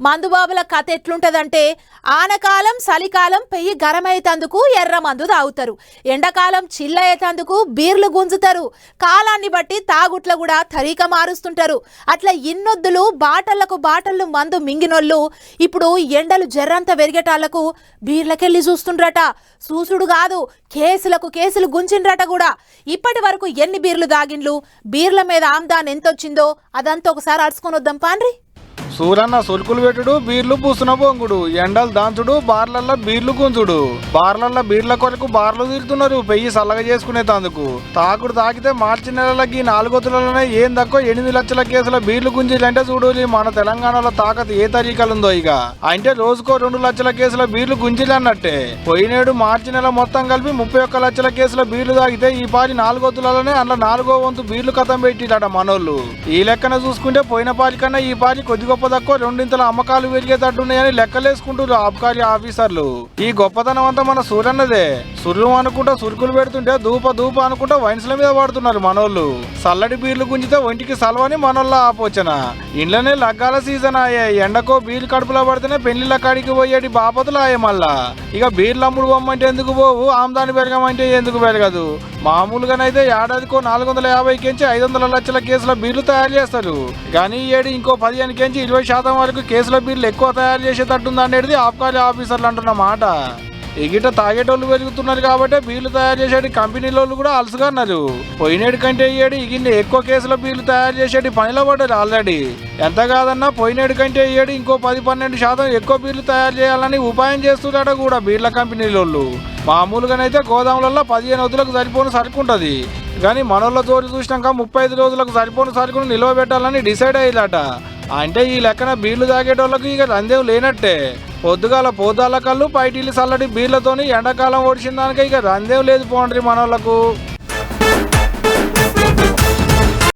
మందుబాబుల కథ ఎట్లుంటదంటే ఆనకాలం చలికాలం పెయ్యి గరమైతందుకు ఎర్ర మందు తాగుతారు, ఎండాకాలం చిల్లయ్యేతందుకు బీర్లు గుంజుతారు, కాలాన్ని బట్టి తాగుట్ల కూడా తరీక మారుస్తుంటారు. అట్లా ఇన్నొద్దులు బాటళ్లకు బాటళ్ళు మందు మింగినోళ్ళు ఇప్పుడు ఎండలు జర్రంత వెరిగేటాళ్లకు బీర్లకెళ్ళి చూస్తుండ్రట. చూసుడు కాదు, కేసులకు కేసులు గుంజిండ్రట కూడా. ఇప్పటి వరకు ఎన్ని బీర్లు దాగిండ్లు, బీర్ల మీద ఆమ్దాన్ ఎంతొచ్చిందో అదంతా ఒకసారి అడుచుకొని వద్దాం పాండ్రి. సూరన్న సొలుకులు పెట్టుడు, బీర్లు పూసిన బొంగుడు, ఎండలు దాంచుడు, బార్లల్లో బీర్లు గుంజుడు. బార్లల్లో బీర్ల కొరకు బార్లు తీరుతున్నారు పెయ్యి చల్లగా చేసుకునే తందుకు. తాకుడు తాకితే మార్చి నెలలకి 4 రోజులలోనే ఏం తక్కువ 8 లక్షల కేసుల బీర్లు గుంజిలంటే చూడు మన తెలంగాణలో తాకత్ ఏ తరీకలుందో. ఇక అంటే రోజుకో 2 లక్షల కేసుల బీర్లు గుంజిలు అన్నట్టే. పోయినేడు మార్చి నెల మొత్తం కలిపి 31 లక్షల కేసుల బీర్లు తాగితే ఈ పారి 4 రోజులలోనే అందులో 4వ వంతు బీర్లు కథం పెట్టిలట మనోళ్ళు. ఈ లెక్కన చూసుకుంటే పోయిన పారి కన్నా ఈ పారి కొద్ది గొప్ప తక్కువ 2 అమ్మకాలు పెరిగేటట్టున్నాయని లెక్కలేసుకుంటారు ఆబ్కారీ ఆఫీసర్లు. ఈ గొప్పతనం అంతా మన సూరన్నదే. సుర్రు అనుకుంటా సురుకులు పెడుతుంటే దూప అనుకుంటా వైన్స్ల మీద పడుతున్నారు మనోళ్ళు. చల్లడి బీర్లు గుంజితే ఒంటికి సలవని మనోళ్ళ ఆపోచన. ఇంట్లోనే లగ్గాల సీజన్ ఆయే, ఎండకో బీర్లు కడుపులో పడితేనే పెళ్లిళ్ళ కాడికి పోయేటి బాపతులు ఆయే. మళ్ళా ఇక బీర్లు అమ్ముడు బొమ్మంటే ఎందుకు పోవు, ఆమ్దాని పెరగమంటే ఎందుకు పెరగదు. మామూలుగానైతే ఏడాదికో 450 కెంచి 500 లక్షల కేసుల బీర్లు తయారు చేస్తారు. కానీ ఈ ఏడు ఇంకో 15 కెంచి 20% వరకు కేసుల బీర్లు ఎక్కువ తయారు చేసేటట్టుంది అనేది ఆబ్కారీ ఆఫీసర్లు అంటున్న మాట. ఎగిట తాగేటోళ్ళు పెరుగుతున్నారు కాబట్టి బీర్లు తయారు చేసేటి కంపెనీలోళ్ళు కూడా అలసుగా అన్నారు. పోయినేడు కంటే ఏడు ఇగిన్ని ఎక్కువ కేసుల బీర్లు తయారు చేసేటి పనిలో పడ్డారు ఆల్రెడీ. ఎంత కాదన్నా పోయినేడు కంటే ఏడు ఇంకో 10-12% ఎక్కువ బీర్లు తయారు చేయాలని ఉపాయం చేస్తున్నారట కూడా బీర్ల కంపెనీలోళ్ళు. మామూలుగానైతే గోదాములలో 15 రోజులకు సరిపోను సరుకు ఉంటుంది. కానీ మనోళ్ళ జోరు చూసినాక 35 రోజులకు సరిపోను సరుకును నిల్వ పెట్టాలని డిసైడ్ అయ్యారట. అంటే ఈ లెక్కన బీర్లు తాగేటోళ్ళకి ఇక రందేం లేనట్టే. పొద్దుగాల పోదాల కళ్ళు పైటీలు చల్లటి బీర్లతోని ఎండాకాలం ఓడిచిన దానిక ఇక రందేం లేదు పోండ్రి మనోళ్లకు.